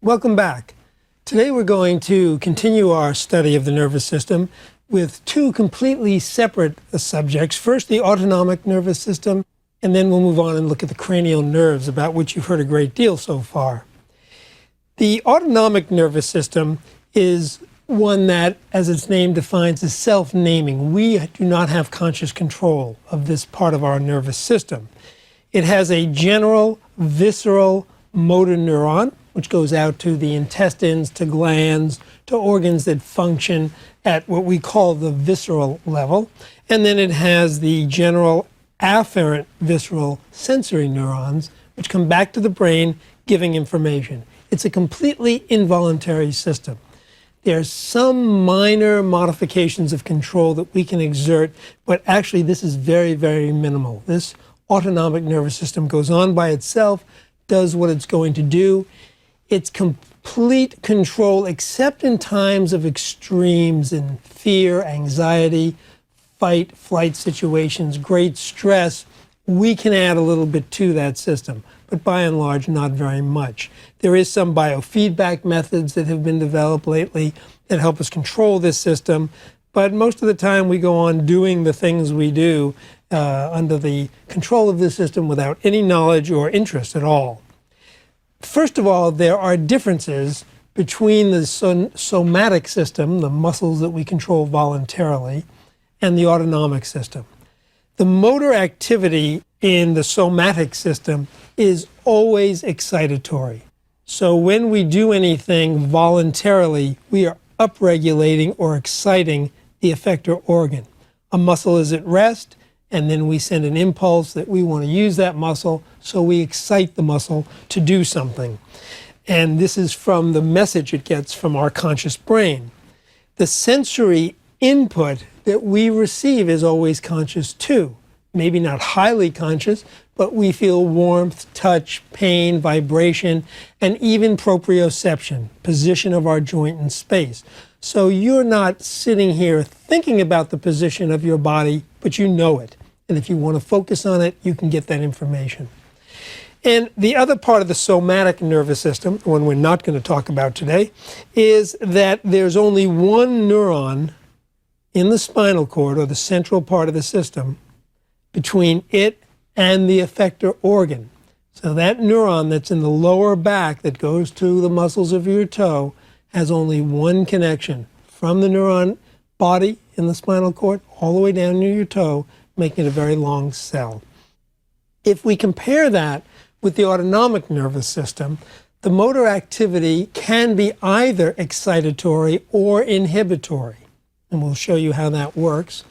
Welcome back. Today we're going to continue our study of the nervous system with two completely separate subjects. First, the autonomic nervous system, and then we'll move on and look at the cranial nerves, about which you've heard a great deal so far. The autonomic nervous system is one that, as its name defines, is self-naming. We do not have conscious control of this part of our nervous system. It has a general, visceral motor neuron, which goes out to the intestines, to glands, to organs that function at what we call the visceral level. And then it has the general afferent visceral sensory neurons, which come back to the brain, giving information. It's a completely involuntary system. There are some minor modifications of control that we can exert, but actually this is very, very minimal. This autonomic nervous system goes on by itself, does what it's going to do. It's complete control, except in times of extremes in fear, anxiety, fight, flight situations, great stress. We can add a little bit to that system, but by and large, not very much. There is some biofeedback methods that have been developed lately that help us control this system, but most of the time we go on doing the things we do under the control of this system without any knowledge or interest at all. First of all, there are differences between the somatic system, the muscles that we control voluntarily, and the autonomic system. The motor activity in the somatic system is always excitatory. So when we do anything voluntarily, we are upregulating or exciting the effector organ. A muscle is at rest, and then we send an impulse that we want to use that muscle, so we excite the muscle to do something. And this is from the message it gets from our conscious brain. The sensory input that we receive is always conscious too. Maybe not highly conscious, but we feel warmth, touch, pain, vibration, and even proprioception, position of our joint in space. So you're not sitting here thinking about the position of your body, but you know it. And if you want to focus on it, you can get that information. And the other part of the somatic nervous system, the one we're not going to talk about today, is that there's only one neuron in the spinal cord, or the central part of the system, between it and the effector organ. So that neuron that's in the lower back that goes to the muscles of your toe has only one connection from the neuron body in the spinal cord all the way down near your toe, making it a very long cell. If we compare that with the autonomic nervous system, the motor activity can be either excitatory or inhibitory, and we'll show you how that works.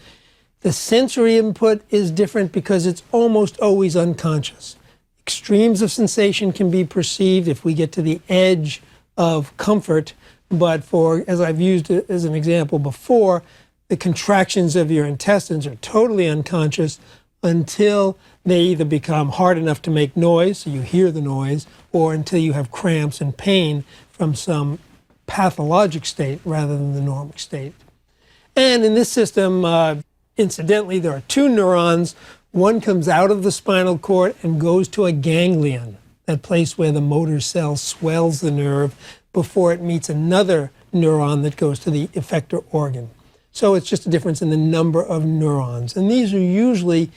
The sensory input is different because it's almost always unconscious. Extremes of sensation can be perceived if we get to the edge of comfort, but as I've used it as an example before, the contractions of your intestines are totally unconscious until they either become hard enough to make noise, so you hear the noise, or until you have cramps and pain from some pathologic state rather than the normal state. And in this system, incidentally, there are two neurons. One comes out of the spinal cord and goes to a ganglion, that place where the motor cell swells the nerve before it meets another neuron that goes to the effector organ. So it's just a difference in the number of neurons. And these are usually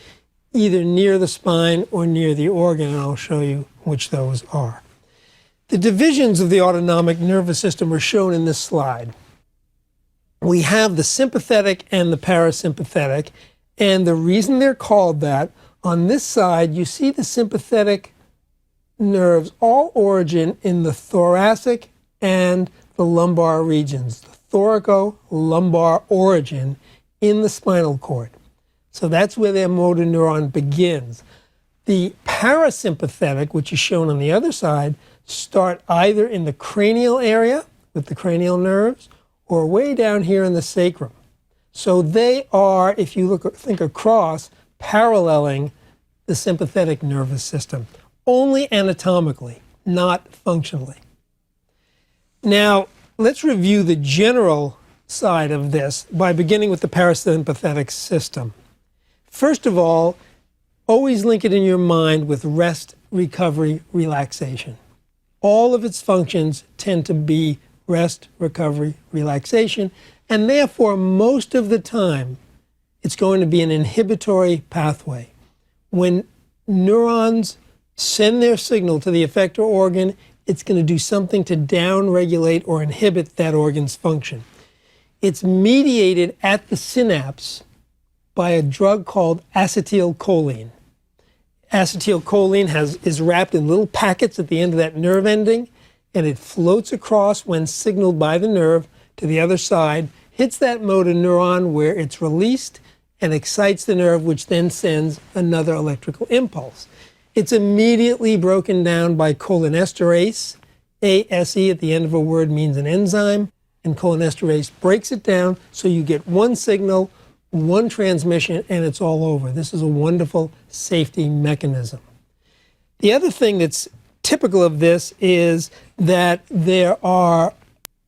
either near the spine or near the organ, and I'll show you which those are. The divisions of the autonomic nervous system are shown in this slide. We have the sympathetic and the parasympathetic, and the reason they're called that, on this side you see the sympathetic nerves all origin in the thoracic and the lumbar regions, the thoracolumbar origin in the spinal cord. So that's where their motor neuron begins. The parasympathetic, which is shown on the other side, start either in the cranial area with the cranial nerves or way down here in the sacrum. So they are, if you think across, paralleling the sympathetic nervous system, only anatomically, not functionally. Now, let's review the general side of this by beginning with the parasympathetic system. First of all, always link it in your mind with rest, recovery, relaxation. all of its functions tend to be rest, recovery, relaxation, and therefore most of the time it's going to be an inhibitory pathway. When neurons send their signal to the effector organ, it's going to do something to downregulate or inhibit that organ's function. It's mediated at the synapse by a drug called acetylcholine. Acetylcholine is wrapped in little packets at the end of that nerve ending, and it floats across when signaled by the nerve to the other side, hits that motor neuron where it's released and excites the nerve, which then sends another electrical impulse. It's immediately broken down by cholinesterase. ASE at the end of a word means an enzyme, and cholinesterase breaks it down so you get one signal, one transmission, and it's all over. This is a wonderful safety mechanism. The other thing that's typical of this is that there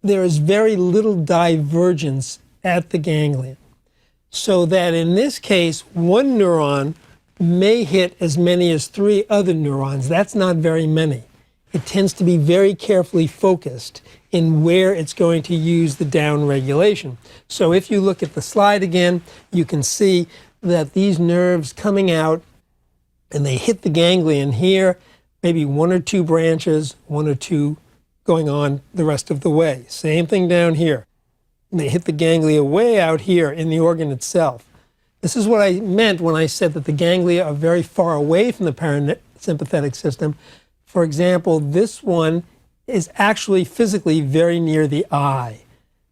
is very little divergence at the ganglion. So that in this case, one neuron may hit as many as 3 other neurons. That's not very many. It tends to be very carefully focused in where it's going to use the down regulation. So if you look at the slide again, you can see that these nerves coming out and they hit the ganglion here, maybe 1 or 2 branches, 1 or 2 going on the rest of the way. Same thing down here. And they hit the ganglia way out here in the organ itself. This is what I meant when I said that the ganglia are very far away from the parasympathetic system. For example, this one is actually physically very near the eye.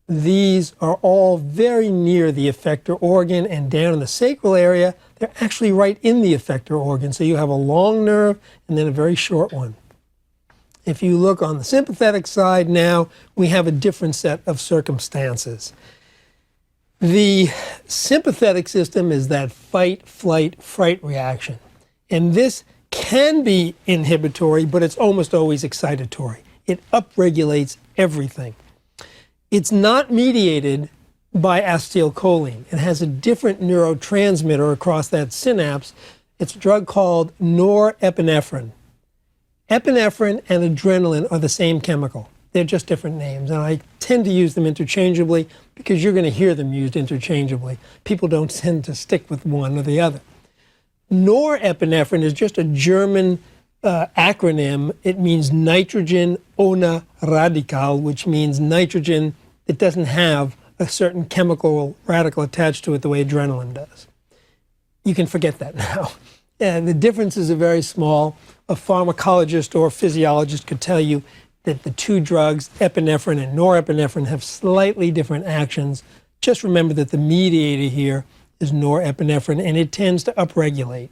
These are all very near the effector organ, and down in the sacral area, they're actually right in the effector organ. So you have a long nerve and then a very short one. If you look on the sympathetic side now, we have a different set of circumstances. The sympathetic system is that fight, flight, fright reaction. And this can be inhibitory, but it's almost always excitatory. It upregulates everything. It's not mediated by acetylcholine. It has a different neurotransmitter across that synapse. It's a drug called norepinephrine. Epinephrine and adrenaline are the same chemical. They're just different names, and I tend to use them interchangeably because you're going to hear them used interchangeably. People don't tend to stick with one or the other. Norepinephrine is just a German acronym. It means nitrogen ohne Radikal, which means nitrogen that doesn't have a certain chemical radical attached to it the way adrenaline does. You can forget that now. And the differences are very small. A pharmacologist or physiologist could tell you that the 2 drugs, epinephrine and norepinephrine, have slightly different actions. Just remember that the mediator here is norepinephrine, and it tends to upregulate.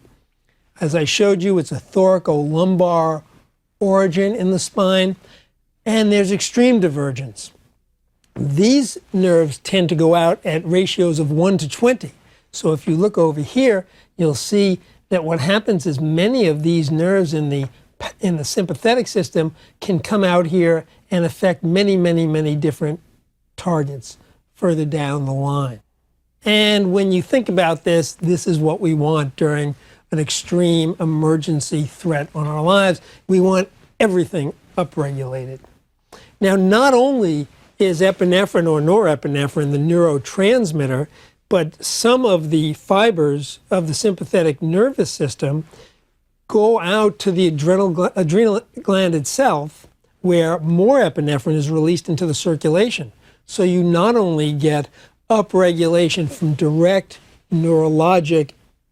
As I showed you, it's a thoracolumbar origin in the spine, and there's extreme divergence. These nerves tend to go out at ratios of 1 to 20. So if you look over here, you'll see that what happens is many of these nerves in the sympathetic system can come out here and affect many, many, many different targets further down the line. And when you think about this, this is what we want during an extreme emergency threat on our lives. We want everything upregulated. Now, not only is epinephrine or norepinephrine the neurotransmitter, but some of the fibers of the sympathetic nervous system go out to the adrenal gland itself, where more epinephrine is released into the circulation. So you not only get upregulation from direct neurologic,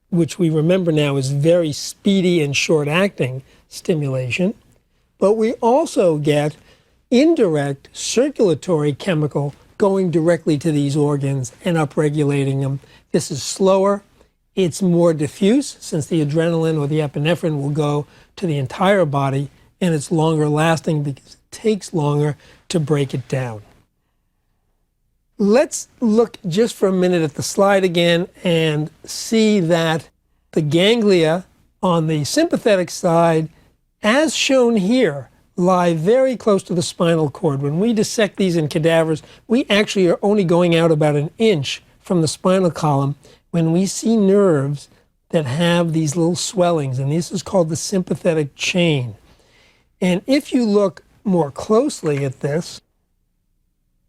which we remember now is very speedy and short-acting stimulation, but we also get indirect circulatory chemical going directly to these organs and upregulating them. This is slower. It's more diffuse, since the adrenaline or the epinephrine will go to the entire body, and it's longer lasting because it takes longer to break it down. Let's look just for a minute at the slide again and see that the ganglia on the sympathetic side, as shown here, lie very close to the spinal cord. When we dissect these in cadavers, we actually are only going out about an inch from the spinal column when we see nerves that have these little swellings, and this is called the sympathetic chain. And if you look more closely at this,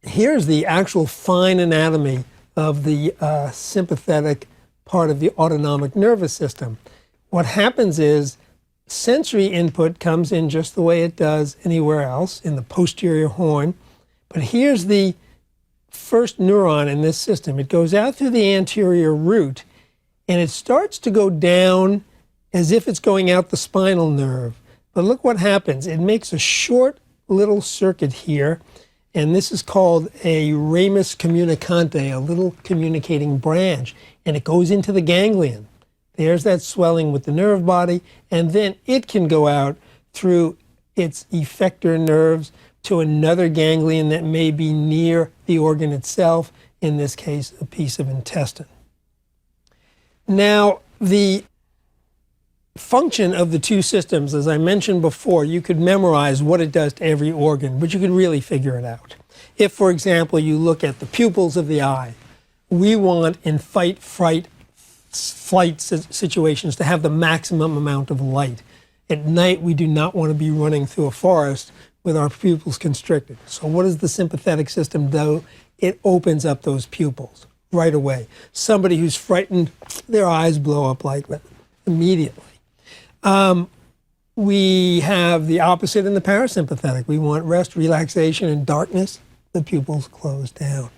here's the actual fine anatomy of the sympathetic part of the autonomic nervous system. What happens is sensory input comes in just the way it does anywhere else in the posterior horn. But here's the first neuron in this system. It goes out through the anterior root, and it starts to go down as if it's going out the spinal nerve. But look what happens. It makes a short little circuit here, and this is called a ramus communicante, a little communicating branch, and it goes into the ganglion. There's that swelling with the nerve body, and then it can go out through its effector nerves to another ganglion that may be near the organ itself, in this case, a piece of intestine. Now, the function of the two systems, as I mentioned before, you could memorize what it does to every organ, but you could really figure it out. If, for example, you look at the pupils of the eye, we want in fight, flight situations to have the maximum amount of light. At night, we do not want to be running through a forest with our pupils constricted. So what does the sympathetic system do? It opens up those pupils right away. Somebody who's frightened, their eyes blow up like that immediately. We have the opposite in the parasympathetic. We want rest, relaxation, and darkness. The pupils close down.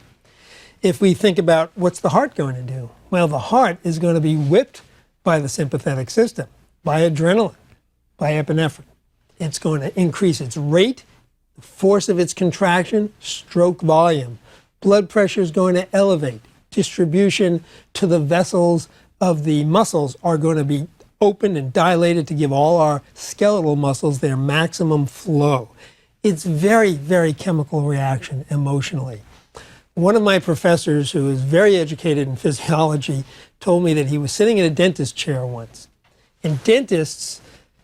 If we think about what's the heart going to do? Well, the heart is going to be whipped by the sympathetic system, by adrenaline, by epinephrine. It's going to increase its rate, the force of its contraction, stroke volume. Blood pressure is going to elevate. Distribution to the vessels of the muscles are going to be opened and dilated to give all our skeletal muscles their maximum flow. It's very, very chemical reaction emotionally. One of my professors, who is very educated in physiology, told me that he was sitting in a dentist chair once. And dentists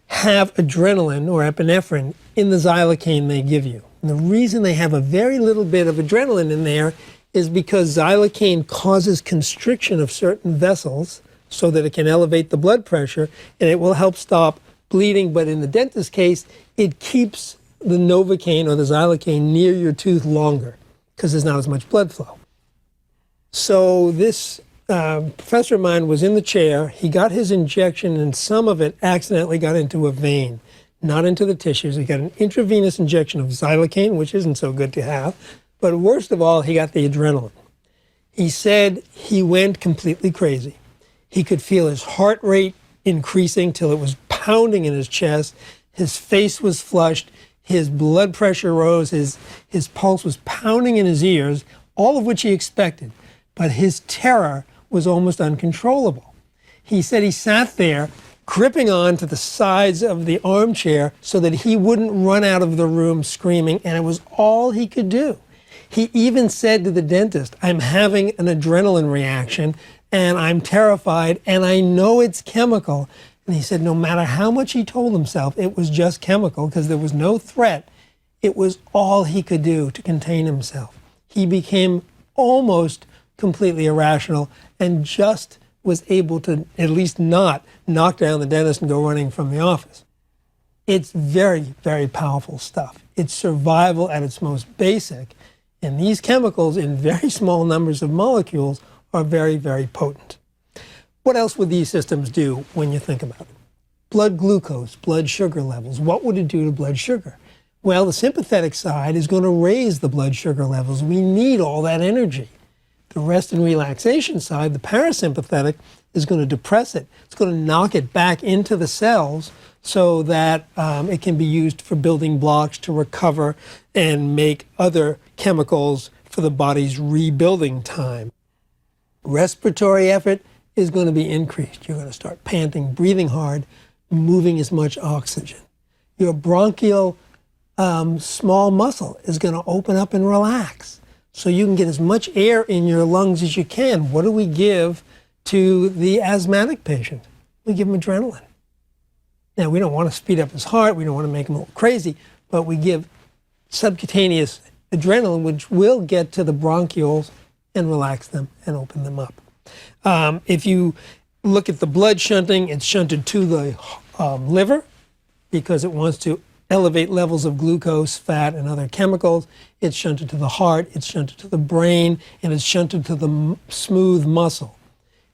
have adrenaline or epinephrine in the xylocaine they give you. And the reason they have a very little bit of adrenaline in there is because xylocaine causes constriction of certain vessels so that it can elevate the blood pressure, and it will help stop bleeding. But in the dentist's case, it keeps the Novocaine or the xylocaine near your tooth longer because there's not as much blood flow. So this professor of mine was in the chair. He got his injection, and some of it accidentally got into a vein, not into the tissues. He got an intravenous injection of xylocaine, which isn't so good to have. But worst of all, he got the adrenaline. He said he went completely crazy. He could feel his heart rate increasing till it was pounding in his chest. His face was flushed. His blood pressure rose. His pulse was pounding in his ears, all of which he expected. But his terror was almost uncontrollable. He said he sat there gripping on to the sides of the armchair so that he wouldn't run out of the room screaming, and it was all he could do. He even said to the dentist, "I'm having an adrenaline reaction, and I'm terrified, and I know it's chemical." And he said no matter how much he told himself it was just chemical because there was no threat, it was all he could do to contain himself. He became almost completely irrational and just was able to at least not knock down the dentist and go running from the office. It's very, very powerful stuff. It's survival at its most basic. And these chemicals in very small numbers of molecules are very, very potent. What else would these systems do when you think about it? Blood glucose, blood sugar levels. What would it do to blood sugar? Well, the sympathetic side is going to raise the blood sugar levels. We need all that energy. The rest and relaxation side, the parasympathetic, is going to depress it. It's going to knock it back into the cells so that it can be used for building blocks to recover and make other chemicals for the body's rebuilding time. Respiratory effort is going to be increased. You're going to start panting, breathing hard, moving as much oxygen. Your bronchial small muscle is going to open up and relax so you can get as much air in your lungs as you can. What do we give to the asthmatic patient? We give him adrenaline. Now, we don't want to speed up his heart. We don't want to make him a little crazy, but we give subcutaneous adrenaline, which will get to the bronchioles and relax them and open them up. If you look at the blood shunting, it's shunted to the liver because it wants to elevate levels of glucose, fat, and other chemicals. It's shunted to the heart, it's shunted to the brain, and it's shunted to the smooth muscle.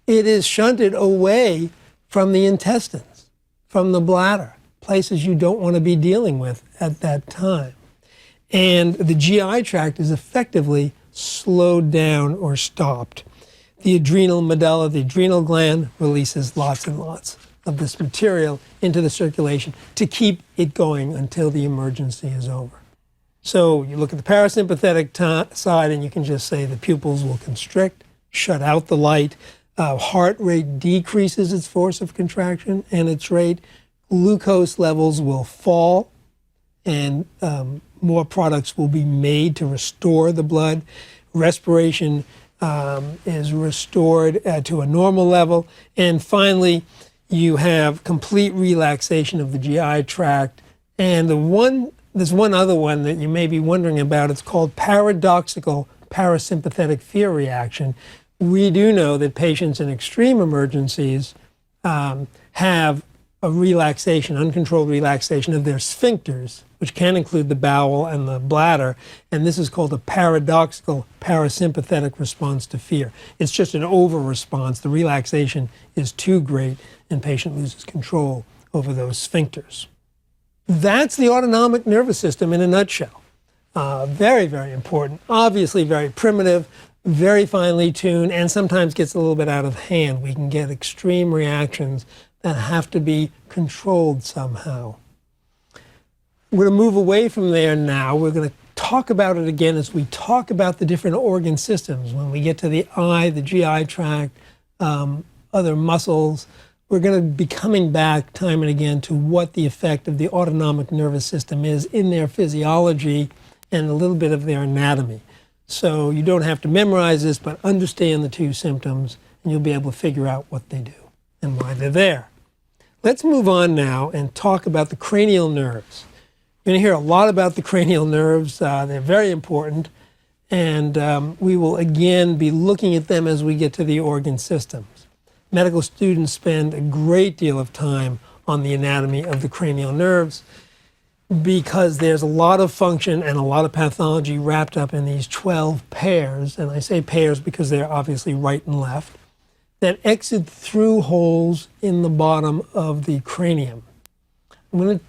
It is shunted away from the intestines, from the bladder, places you don't want to be dealing with at that time. And the GI tract is effectively slowed down or stopped. The adrenal medulla, the adrenal gland, releases lots and lots of this material into the circulation to keep it going until the emergency is over. So you look at the parasympathetic side and you can just say the pupils will constrict, shut out the light, heart rate decreases its force of contraction and its rate, glucose levels will fall, and more products will be made to restore the blood. Respiration is restored to a normal level. And finally, you have complete relaxation of the GI tract. And there's one other one that you may be wondering about. It's called paradoxical parasympathetic fear reaction. We do know that patients in extreme emergencies have a relaxation, uncontrolled relaxation of their sphincters, which can include the bowel and the bladder, and this is called a paradoxical parasympathetic response to fear. It's just an over-response. The relaxation is too great, and patient loses control over those sphincters. That's the autonomic nervous system in a nutshell. Very, very important. Obviously very primitive, very finely tuned, and sometimes gets a little bit out of hand. We can get extreme reactions that have to be controlled somehow. We're going to move away from there now. We're going to talk about it again as we talk about the different organ systems. When we get to the eye, the GI tract, other muscles, we're going to be coming back time and again to what the effect of the autonomic nervous system is in their physiology and a little bit of their anatomy. So you don't have to memorize this, but understand the two symptoms, and you'll be able to figure out what they do and why they're there. Let's move on now and talk about the cranial nerves. You're going to hear a lot about the cranial nerves. They're very important, and we will again be looking at them as we get to the organ systems. Medical students spend a great deal of time on the anatomy of the cranial nerves because there's a lot of function and a lot of pathology wrapped up in these 12 pairs, and I say pairs because they're obviously right and left, that exit through holes in the bottom of the cranium. I'm going to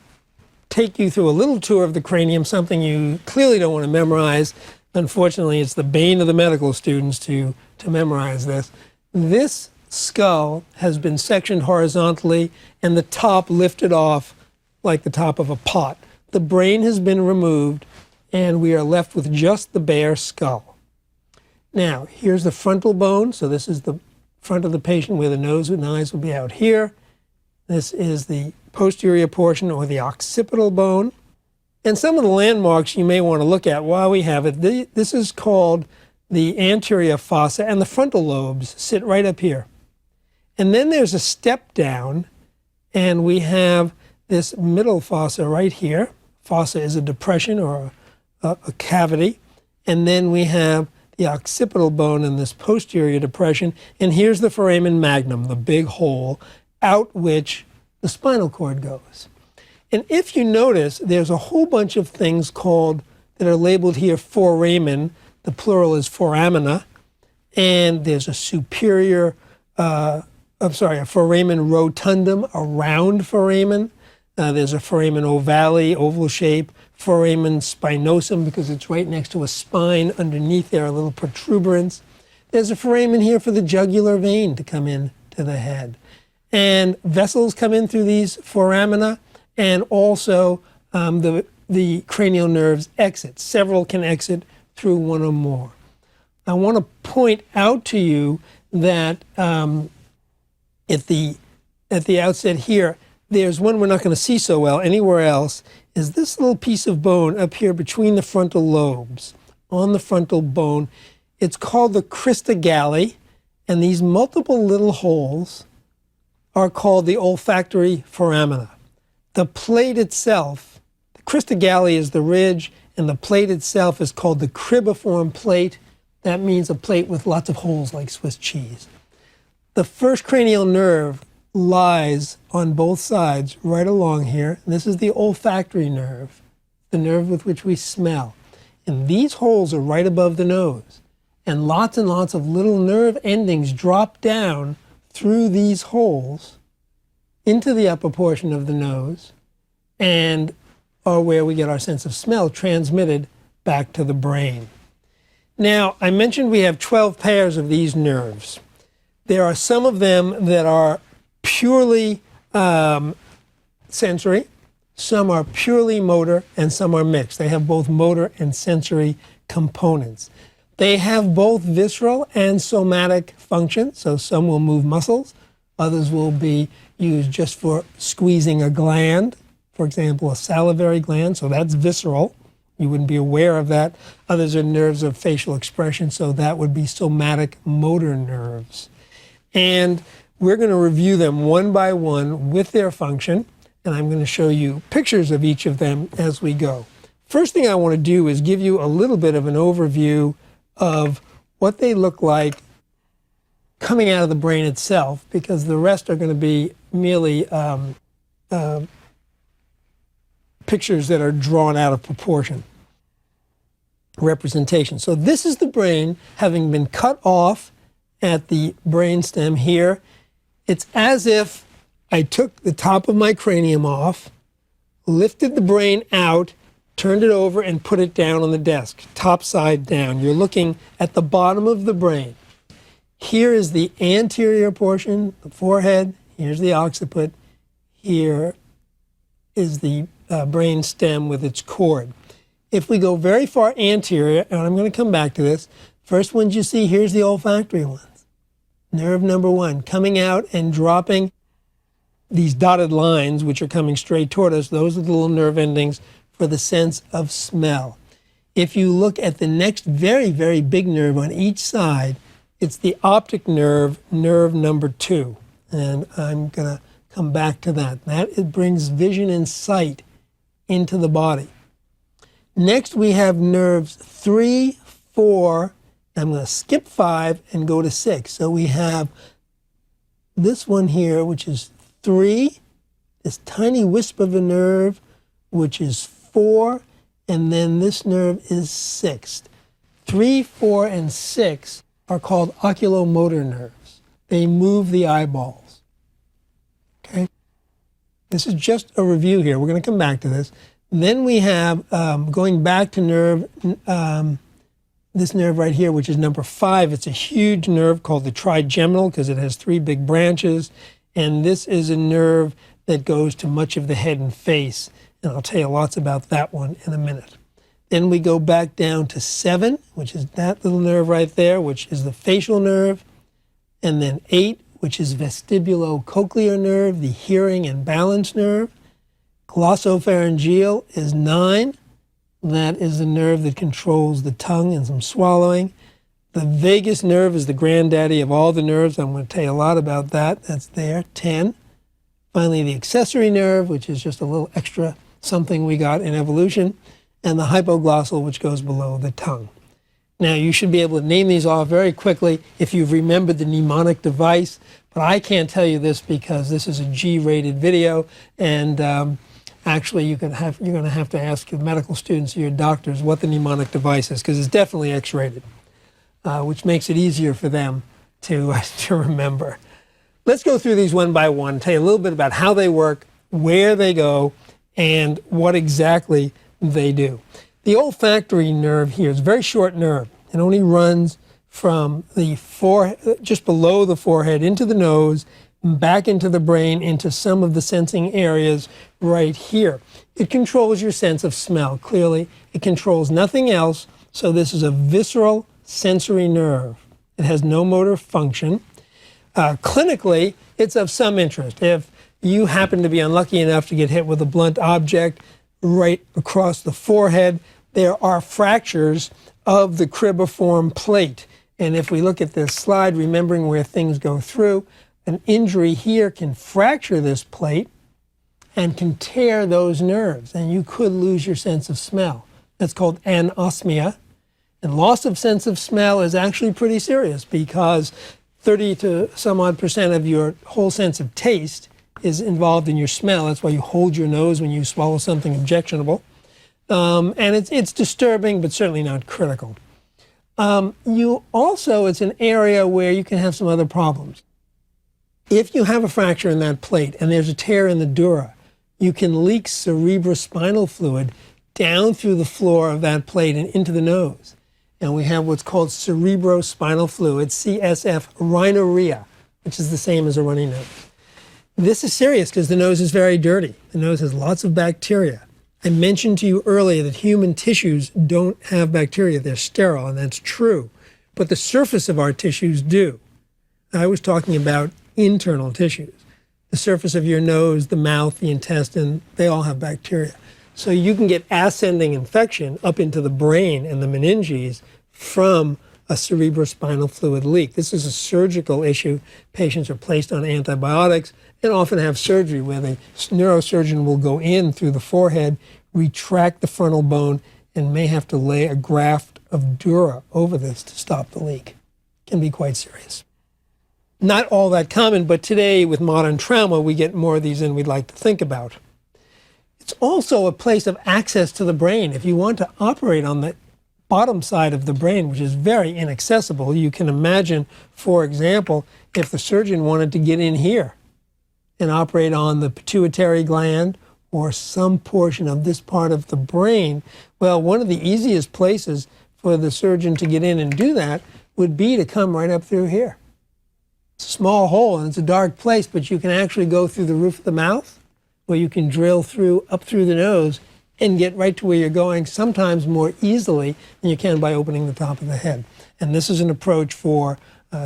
take you through a little tour of the cranium, something you clearly don't want to memorize. Unfortunately, it's the bane of the medical students to memorize this. This skull has been sectioned horizontally and the top lifted off like the top of a pot. The brain has been removed and we are left with just the bare skull. Now, here's the frontal bone. So this is the front of the patient where the nose and eyes will be out here. This is the posterior portion, or the occipital bone. And some of the landmarks you may want to look at while we have it. This is called the anterior fossa, and the frontal lobes sit right up here. And then there's a step down, and we have this middle fossa right here. Fossa is a depression or a cavity. And then we have the occipital bone in this posterior depression. And here's the foramen magnum, the big hole out which the spinal cord goes. And if you notice, there's a whole bunch of things that are labeled here foramen. The plural is foramina. And there's a foramen rotundum, a round foramen. There's a foramen ovale, oval shape, foramen spinosum, because it's right next to a spine. Underneath there are little protuberance. There's a foramen here for the jugular vein to come in to the head. And vessels come in through these foramina, and also the cranial nerves exit. Several can exit through one or more. I want to point out to you that at the outset here, there's one we're not going to see so well anywhere else, is this little piece of bone up here between the frontal lobes, on the frontal bone. It's called the crista galli, and these multiple little holes are called the olfactory foramina. The plate itself, the crista galli is the ridge, and the plate itself is called the cribiform plate. That means a plate with lots of holes like Swiss cheese. The first cranial nerve lies on both sides right along here. This is the olfactory nerve, the nerve with which we smell. And these holes are right above the nose. And lots of little nerve endings drop down through these holes into the upper portion of the nose and are where we get our sense of smell transmitted back to the brain. Now, I mentioned we have 12 pairs of these nerves. There are some of them that are purely sensory, some are purely motor, and some are mixed. They have both motor and sensory components. They have both visceral and somatic functions, so some will move muscles, others will be used just for squeezing a gland, for example, a salivary gland, so that's visceral. You wouldn't be aware of that. Others are nerves of facial expression, so that would be somatic motor nerves. And we're going to review them one by one with their function, and I'm going to show you pictures of each of them as we go. First thing I want to do is give you a little bit of an overview of what they look like coming out of the brain itself, because the rest are going to be merely pictures that are drawn out of proportion, representation. So this is the brain having been cut off at the brainstem here. It's as if I took the top of my cranium off, lifted the brain out, turned it over, and put it down on the desk, top side down. You're looking at the bottom of the brain. Here is the anterior portion, the forehead. Here's the occiput. Here is the brain stem with its cord. If we go very far anterior, and I'm going to come back to this, first ones you see, here's the olfactory ones. Nerve number 1, coming out and dropping these dotted lines, which are coming straight toward us. Those are the little nerve endings for the sense of smell. If you look at the next very, very big nerve on each side, it's the optic nerve, nerve number 2. And I'm going to come back to that. It brings vision and sight into the body. Next, we have nerves 3, 4, I'm going to skip 5 and go to 6. So we have this one here, which is 3, this tiny wisp of a nerve, which is 4, and then this nerve is 6. 3, 4, and 6 are called oculomotor nerves. They move the eyeballs. Okay? This is just a review here. We're going to come back to this. Then we have, going back to nerve, this nerve right here, which is number 5. It's a huge nerve called the trigeminal because it has 3 big branches. And this is a nerve that goes to much of the head and face. And I'll tell you lots about that one in a minute. Then we go back down to 7, which is that little nerve right there, which is the facial nerve. And then 8, which is vestibulocochlear nerve, the hearing and balance nerve. Glossopharyngeal is 9. That is the nerve that controls the tongue and some swallowing. The vagus nerve is the granddaddy of all the nerves. I'm going to tell you a lot about that. That's there, 10. Finally, the accessory nerve, which is just a little extra something we got in evolution. And the hypoglossal, which goes below the tongue. Now, you should be able to name these off very quickly if you've remembered the mnemonic device. But I can't tell you this because this is a G-rated video. And actually, you're going to have to ask your medical students or your doctors what the mnemonic device is, because it's definitely X-rated, which makes it easier for them to remember. Let's go through these one by one, tell you a little bit about how they work, where they go, and what exactly they do. The olfactory nerve here is a very short nerve. It only runs from the forehead, just below the forehead, into the nose, back into the brain, into some of the sensing areas right here. It controls your sense of smell, clearly. It controls nothing else, so this is a visceral sensory nerve. It has no motor function. Clinically, it's of some interest. If you happen to be unlucky enough to get hit with a blunt object right across the forehead, there are fractures of the cribriform plate. And if we look at this slide, remembering where things go through, an injury here can fracture this plate and can tear those nerves, and you could lose your sense of smell. That's called anosmia. And loss of sense of smell is actually pretty serious because 30 to some odd percent of your whole sense of taste is involved in your smell. That's why you hold your nose when you swallow something objectionable. And it's disturbing, but certainly not critical. It's an area where you can have some other problems. If you have a fracture in that plate and there's a tear in the dura, you can leak cerebrospinal fluid down through the floor of that plate and into the nose. And we have what's called cerebrospinal fluid, CSF rhinorrhea, which is the same as a runny nose. This is serious because the nose is very dirty. The nose has lots of bacteria. I mentioned to you earlier that human tissues don't have bacteria. They're sterile, and that's true. But the surface of our tissues do. I was talking about internal tissues. The surface of your nose, the mouth, the intestine, they all have bacteria. So you can get ascending infection up into the brain and the meninges from a cerebrospinal fluid leak. This is a surgical issue. Patients are placed on antibiotics and often have surgery where the neurosurgeon will go in through the forehead, retract the frontal bone, and may have to lay a graft of dura over this to stop the leak. It can be quite serious. Not all that common, but today with modern trauma, we get more of these than we'd like to think about. It's also a place of access to the brain. If you want to operate on the bottom side of the brain, which is very inaccessible, you can imagine, for example, if the surgeon wanted to get in here and operate on the pituitary gland or some portion of this part of the brain, well, one of the easiest places for the surgeon to get in and do that would be to come right up through here. It's a small hole and it's a dark place, but you can actually go through the roof of the mouth, where you can drill up through the nose and get right to where you're going, sometimes more easily than you can by opening the top of the head. And this is an approach for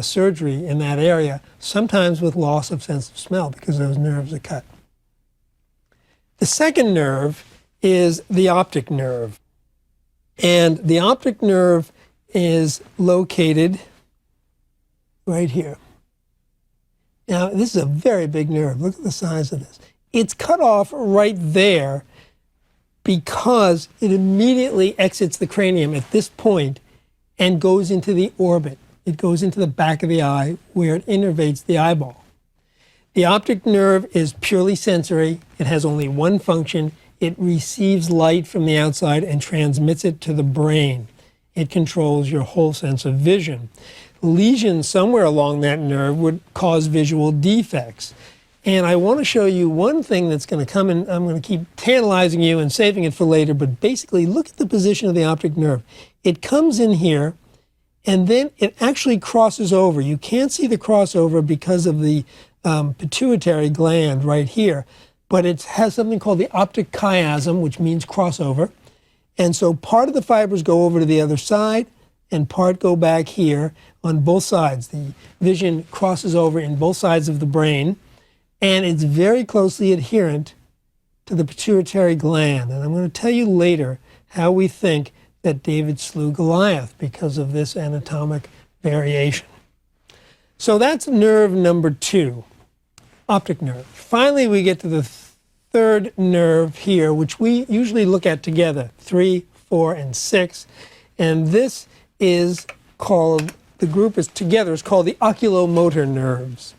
surgery in that area, sometimes with loss of sense of smell because those nerves are cut. The second nerve is the optic nerve. And the optic nerve is located right here. Now, this is a very big nerve. Look at the size of this. It's cut off right there because it immediately exits the cranium at this point and goes into the orbit. It goes into the back of the eye where it innervates the eyeball. The optic nerve is purely sensory. It has only one function. It receives light from the outside and transmits it to the brain. It controls your whole sense of vision. Lesions somewhere along that nerve would cause visual defects. And I want to show you one thing that's going to come in. I'm going to keep tantalizing you and saving it for later, but basically look at the position of the optic nerve. It comes in here, and then it actually crosses over. You can't see the crossover because of the pituitary gland right here, but it has something called the optic chiasm, which means crossover. And so part of the fibers go over to the other side, and part go back here on both sides. The vision crosses over in both sides of the brain. And it's very closely adherent to the pituitary gland. And I'm going to tell you later how we think that David slew Goliath because of this anatomic variation. So that's nerve number 2, optic nerve. Finally, we get to the third nerve here, which we usually look at together, 3, 4, and 6. And this is called, the group is together, is called the oculomotor nerves.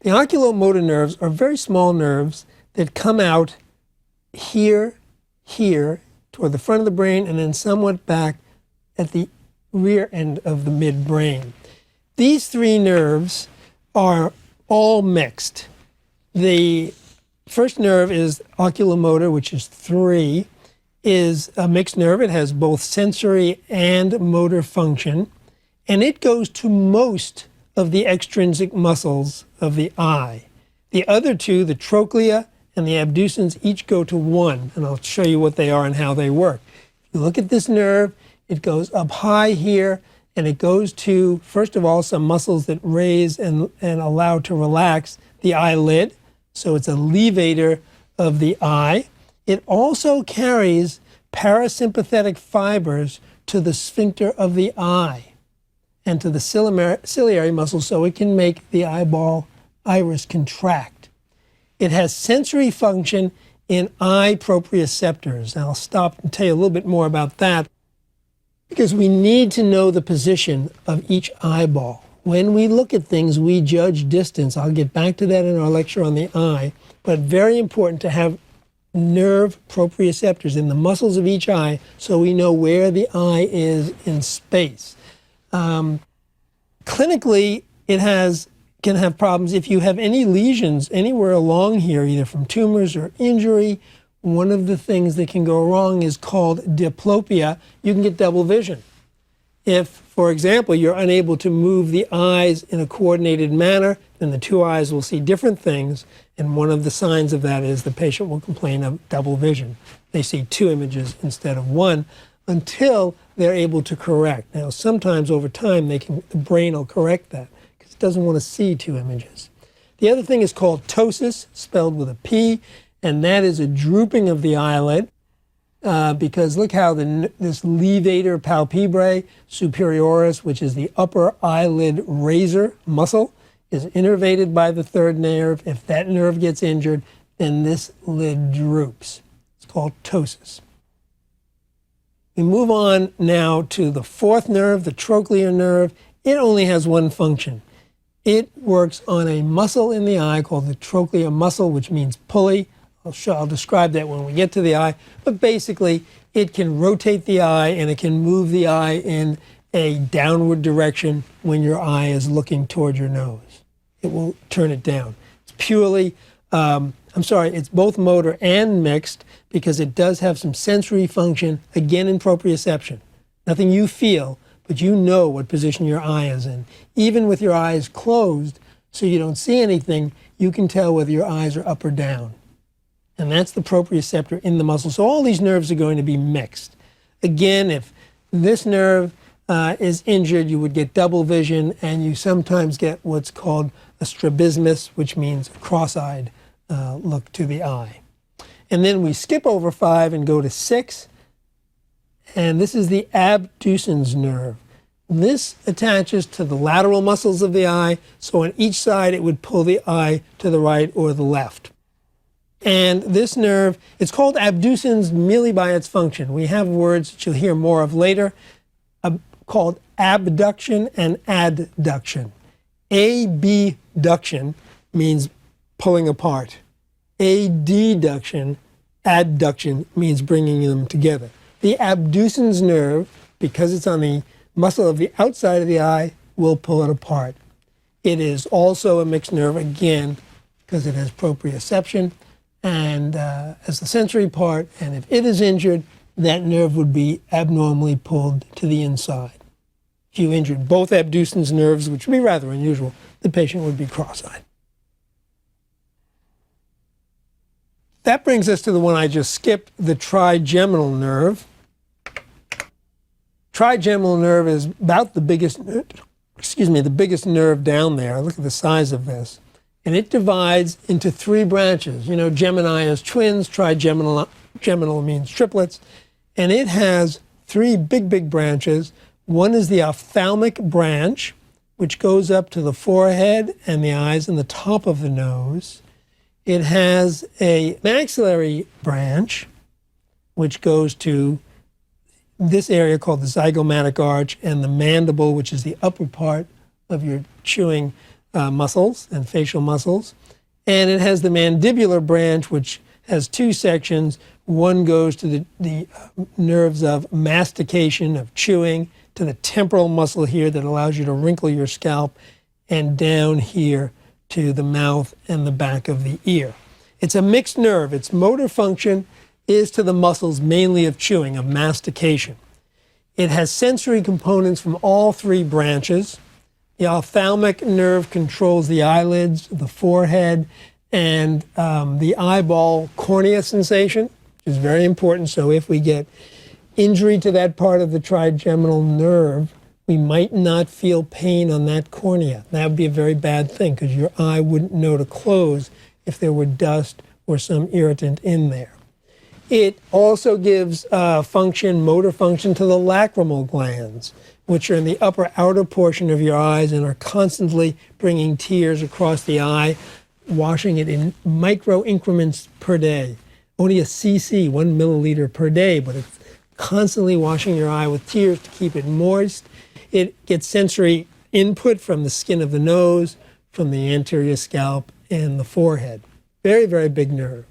The oculomotor nerves are very small nerves that come out here, toward the front of the brain, and then somewhat back at the rear end of the midbrain. These 3 nerves are all mixed. The first nerve is oculomotor, which is 3, is a mixed nerve. It has both sensory and motor function, and it goes to most of the extrinsic muscles of the eye. The other 2, the trochlea and the abducens, each go to 1, and I'll show you what they are and how they work. If you look at this nerve, it goes up high here, and it goes to, first of all, some muscles that raise and allow to relax the eyelid, so it's a levator of the eye. It also carries parasympathetic fibers to the sphincter of the eye and to the ciliary muscle, so it can make the eyeball iris contract. It has sensory function in eye proprioceptors. And I'll stop and tell you a little bit more about that. Because we need to know the position of each eyeball. When we look at things, we judge distance. I'll get back to that in our lecture on the eye, but very important to have nerve proprioceptors in the muscles of each eye so we know where the eye is in space. Clinically, it can have problems if you have any lesions anywhere along here, either from tumors or injury. One of the things that can go wrong is called diplopia. You can get double vision. If, for example, you're unable to move the eyes in a coordinated manner, then the two eyes will see different things, and one of the signs of that is the patient will complain of double vision. They see two images instead of one until they're able to correct. Now, sometimes over time, the brain will correct that because it doesn't want to see two images. The other thing is called ptosis, spelled with a P, and that is a drooping of the eyelid. Because look how this levator palpebrae superioris, which is the upper eyelid razor muscle, is innervated by the third nerve. If that nerve gets injured, then this lid droops. It's called ptosis. We move on now to the fourth nerve, the trochlear nerve. It only has one function. It works on a muscle in the eye called the trochlear muscle, which means pulley. I'll describe that when we get to the eye, but basically it can rotate the eye and it can move the eye in a downward direction when your eye is looking toward your nose. It will turn it down. It's purely, it's both motor and mixed because it does have some sensory function, again in proprioception. Nothing you feel, but you know what position your eye is in. Even with your eyes closed so you don't see anything, you can tell whether your eyes are up or down. And that's the proprioceptor in the muscle. So all these nerves are going to be mixed. Again, if this nerve is injured, you would get double vision, and you sometimes get what's called a strabismus, which means a cross-eyed look to the eye. And then we skip over 5 and go to 6, and this is the abducens nerve. This attaches to the lateral muscles of the eye, so on each side it would pull the eye to the right or the left. And this nerve, it's called abducens merely by its function. We have words that you'll hear more of later called abduction and adduction. Abduction means pulling apart. Adduction means bringing them together. The abducens nerve, because it's on the muscle of the outside of the eye, will pull it apart. It is also a mixed nerve, again, because it has proprioception and as the sensory part, and if it is injured, that nerve would be abnormally pulled to the inside. If you injured both abducens nerves, which would be rather unusual, the patient would be cross-eyed. That brings us to the one I just skipped, the trigeminal nerve. Trigeminal nerve is about the biggest nerve down there. Look at the size of this. And it divides into 3 branches. You know, Gemini is twins, trigeminal means triplets. And it has 3 big branches. One is the ophthalmic branch, which goes up to the forehead and the eyes and the top of the nose. It has a maxillary branch, which goes to this area called the zygomatic arch and the mandible, which is the upper part of your chewing muscles and facial muscles. And it has the mandibular branch, which has 2 sections. One goes to the nerves of mastication, of chewing, to the temporal muscle here that allows you to wrinkle your scalp, and down here to the mouth and the back of the ear. It's a mixed nerve. Its motor function is to the muscles mainly of chewing, of mastication. It has sensory components from all 3 branches. The ophthalmic nerve controls the eyelids, the forehead, and the eyeball cornea sensation, which is very important. So if we get injury to that part of the trigeminal nerve, we might not feel pain on that cornea. That would be a very bad thing because your eye wouldn't know to close if there were dust or some irritant in there. It also gives motor function to the lacrimal glands, which are in the upper outer portion of your eyes and are constantly bringing tears across the eye, washing it in micro increments per day. Only a cc, 1 milliliter per day, but it's constantly washing your eye with tears to keep it moist. It gets sensory input from the skin of the nose, from the anterior scalp, and the forehead. Very, very big nerve.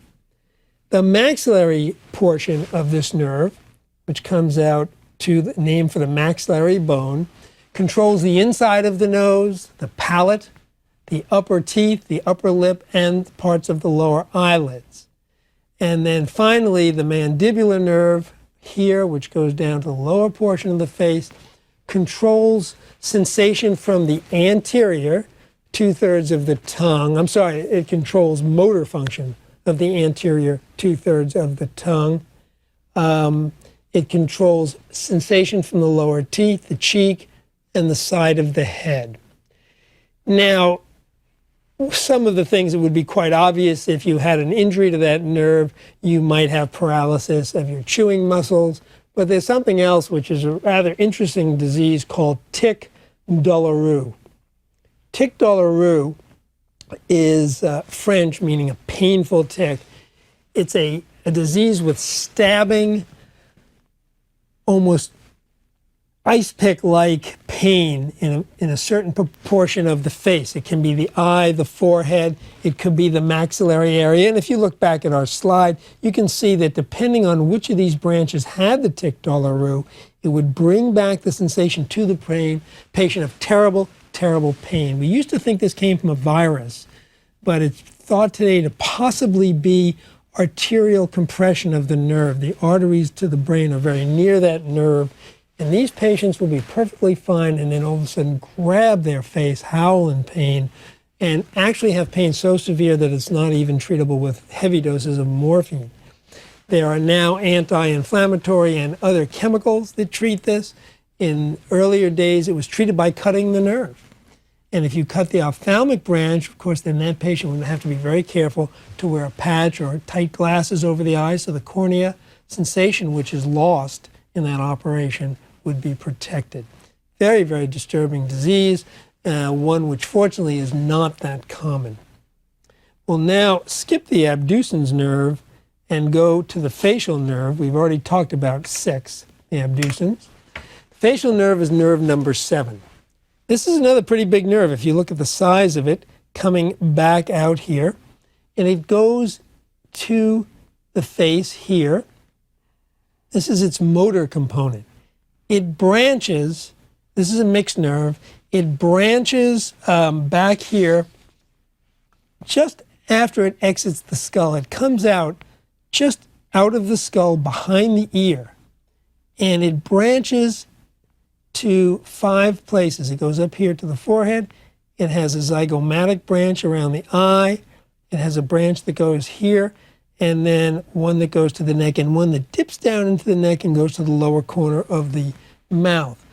The maxillary portion of this nerve, which comes out to the name for the maxillary bone, controls the inside of the nose, the palate, the upper teeth, the upper lip, and parts of the lower eyelids. And then finally, the mandibular nerve here, which goes down to the lower portion of the face, controls sensation from the anterior, 2/3 of the tongue. I'm sorry, it controls motor function of the anterior 2/3 of the tongue. It controls sensation from the lower teeth, the cheek, and the side of the head. Now, some of the things that would be quite obvious, if you had an injury to that nerve, you might have paralysis of your chewing muscles. But there's something else which is a rather interesting disease called tic douloureux. Tic douloureux is French, meaning a painful tick. It's a disease with stabbing, almost ice pick-like pain in a certain proportion of the face. It can be the eye, the forehead, it could be the maxillary area. And if you look back at our slide, you can see that depending on which of these branches had the tic douloureux, it would bring back the sensation to the patient of terrible, terrible pain. We used to think this came from a virus, but it's thought today to possibly be arterial compression of the nerve. The arteries to the brain are very near that nerve. And these patients will be perfectly fine and then all of a sudden grab their face, howl in pain, and actually have pain so severe that it's not even treatable with heavy doses of morphine. There are now anti-inflammatory and other chemicals that treat this. In earlier days, it was treated by cutting the nerve. And if you cut the ophthalmic branch, of course, then that patient would have to be very careful to wear a patch or tight glasses over the eyes so the cornea sensation, which is lost in that operation, would be protected. Very, very disturbing disease, one which fortunately is not that common. We'll now skip the abducens nerve and go to the facial nerve. We've already talked about 6, the abducens. The facial nerve is nerve number 7. This is another pretty big nerve if you look at the size of it coming back out here. And it goes to the face here. This is its motor component. It branches, this is a mixed nerve, it branches back here just after it exits the skull. It comes out just out of the skull behind the ear, and it branches to 5 places. It goes up here to the forehead. It has a zygomatic branch around the eye. It has a branch that goes here, and then one that goes to the neck, and one that dips down into the neck and goes to the lower corner of the mouth.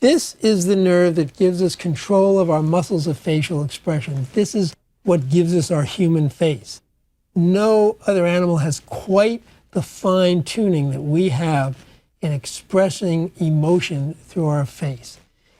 This is the nerve that gives us control of our muscles of facial expression. This is what gives us our human face. No other animal has quite the fine tuning that we have in expressing emotion through our face.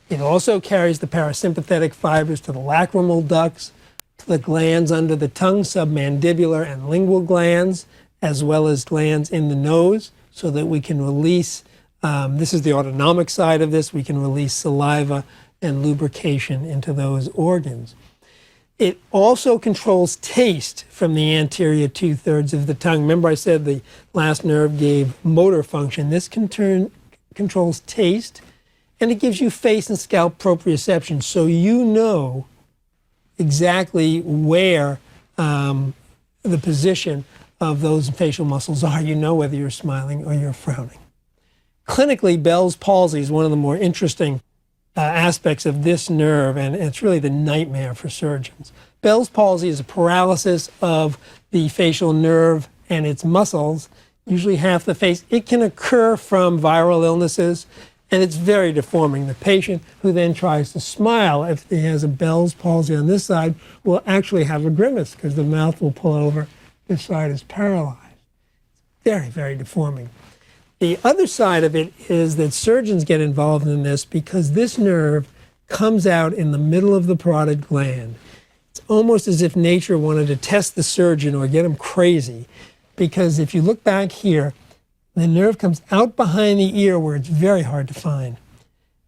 It also carries the parasympathetic fibers to the lacrimal ducts, to the glands under the tongue, submandibular and lingual glands, as well as glands in the nose, so that we can release, this is the autonomic side of this, we can release saliva and lubrication into those organs. It also controls taste from the anterior 2/3 of the tongue. Remember I said the last nerve gave motor function. This controls taste, and it gives you face and scalp proprioception, so you know exactly where the position of those facial muscles are. You know whether you're smiling or you're frowning. Clinically, Bell's palsy is one of the more interesting aspects of this nerve, and it's really the nightmare for surgeons. Bell's palsy is a paralysis of the facial nerve and its muscles, usually half the face. It can occur from viral illnesses, and it's very deforming. The patient who then tries to smile, if he has a Bell's palsy on this side, will actually have a grimace because the mouth will pull over. This side is paralyzed. Very, very deforming. The other side of it is that surgeons get involved in this because this nerve comes out in the middle of the parotid gland. It's almost as if nature wanted to test the surgeon or get him crazy, because if you look back here, The nerve comes out behind the ear where it's very hard to find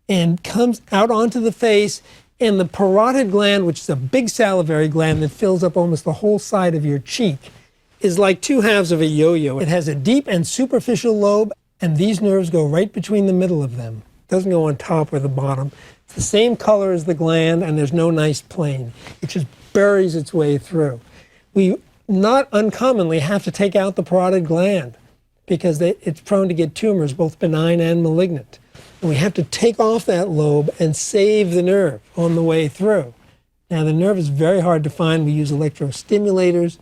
and comes out onto the face, and the parotid gland, which is a big salivary gland that fills up almost the whole side of your cheek, is like two halves of a yo-yo. It has a deep and superficial lobe, and these nerves go right between the middle of them. It doesn't go on top or the bottom. It's the same color as the gland, and there's no nice plane. It just buries its way through. We not uncommonly have to take out the parotid gland because it's prone to get tumors, both benign and malignant. And we have to take off that lobe and save the nerve on the way through. Now, the nerve is very hard to find. We use electrostimulators.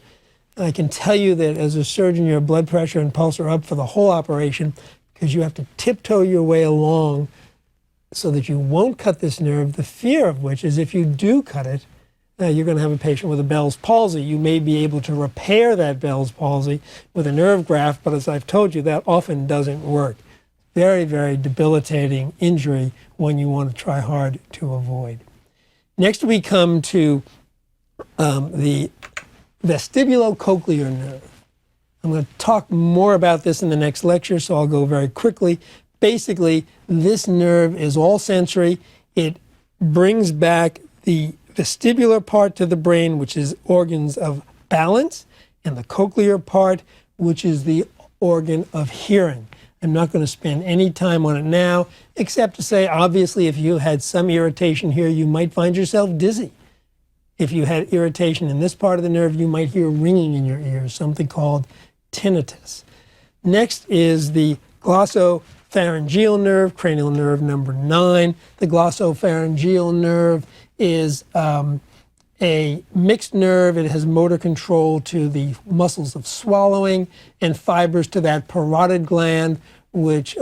I can tell you that as a surgeon, your blood pressure and pulse are up for the whole operation because you have to tiptoe your way along so that you won't cut this nerve, the fear of which is if you do cut it, you're going to have a patient with a Bell's palsy. You may be able to repair that Bell's palsy with a nerve graft, but as I've told you, that often doesn't work. Very, very debilitating injury, one you want to try hard to avoid. Next, we come to the vestibulocochlear nerve. I'm going to talk more about this in the next lecture, so I'll go very quickly. Basically, this nerve is all sensory. It brings back the vestibular part to the brain, which is organs of balance, and the cochlear part, which is the organ of hearing. I'm not going to spend any time on it now, except to say, obviously, if you had some irritation here, you might find yourself dizzy. If you had irritation in this part of the nerve, you might hear ringing in your ears, something called tinnitus. Next is the glossopharyngeal nerve, cranial nerve number 9. The glossopharyngeal nerve is a mixed nerve. It has motor control to the muscles of swallowing and fibers to that parotid gland, which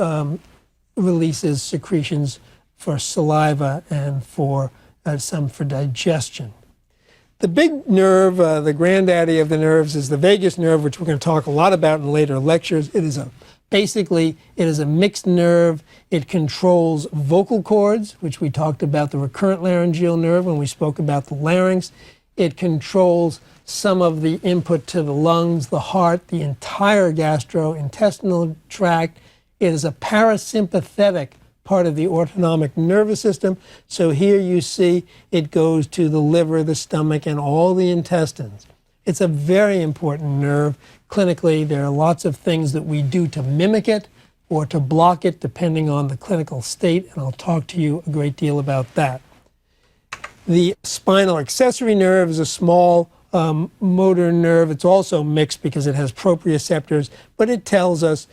releases secretions for saliva and for some for digestion. The big nerve, the granddaddy of the nerves, is the vagus nerve, which we're going to talk a lot about in later lectures. Basically, it is a mixed nerve. It controls vocal cords, which we talked about the recurrent laryngeal nerve when we spoke about the larynx. It controls some of the input to the lungs, the heart, the entire gastrointestinal tract. It is a parasympathetic part of the autonomic nervous system. So here you see it goes to the liver, the stomach, and all the intestines. It's a very important nerve. Clinically, there are lots of things that we do to mimic it or to block it, depending on the clinical state, and I'll talk to you a great deal about that. The spinal accessory nerve is a small motor nerve. It's also mixed because it has proprioceptors, but it tells us,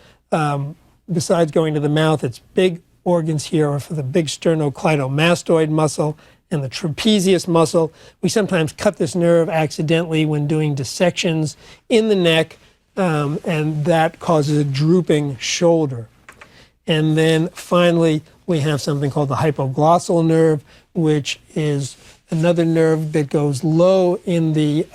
besides going to the mouth, its big organs here are for the big sternocleidomastoid muscle and the trapezius muscle. We sometimes cut this nerve accidentally when doing dissections in the neck, and that causes a drooping shoulder. And then finally, we have something called the hypoglossal nerve, which is another nerve that goes low in the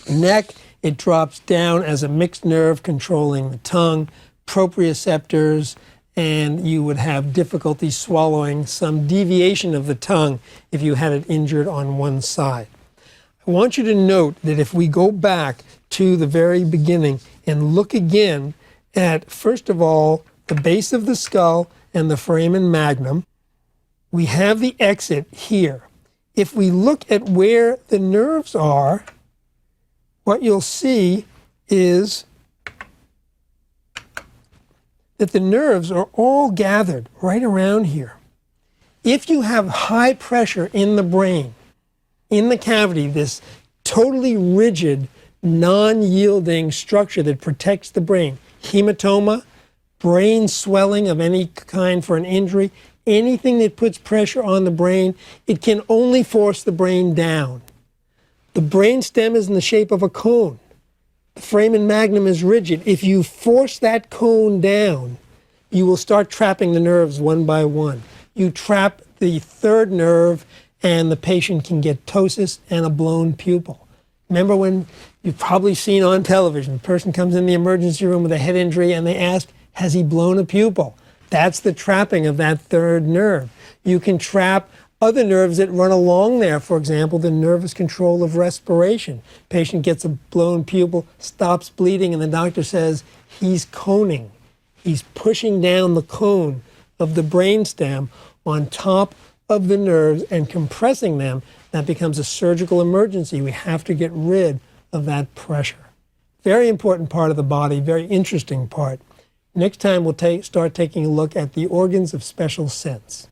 neck. It drops down as a mixed nerve controlling the tongue, proprioceptors, and you would have difficulty swallowing, some deviation of the tongue if you had it injured on one side. I want you to note that if we go back to the very beginning and look again at, first of all, the base of the skull and the foramen magnum, we have the exit here. If we look at where the nerves are, what you'll see is that the nerves are all gathered right around here. If you have high pressure in the brain, in the cavity, this totally rigid, non-yielding structure that protects the brain, hematoma, brain swelling of any kind for an injury, anything that puts pressure on the brain, it can only force the brain down. The brain stem is in the shape of a cone. The foramen magnum is rigid. If you force that cone down, you will start trapping the nerves one by one. You trap the third nerve, and the patient can get ptosis and a blown pupil. Remember when you've probably seen on television, the person comes in the emergency room with a head injury and they ask, has he blown a pupil? That's the trapping of that third nerve. You can trap other nerves that run along there, for example, the nervous control of respiration. Patient gets a blown pupil, stops bleeding, and the doctor says, he's coning. He's pushing down the cone of the brainstem on top of the nerves and compressing them. That becomes a surgical emergency. We have to get rid of that pressure. Very important part of the body, very interesting part. Next time we'll start taking a look at the organs of special sense.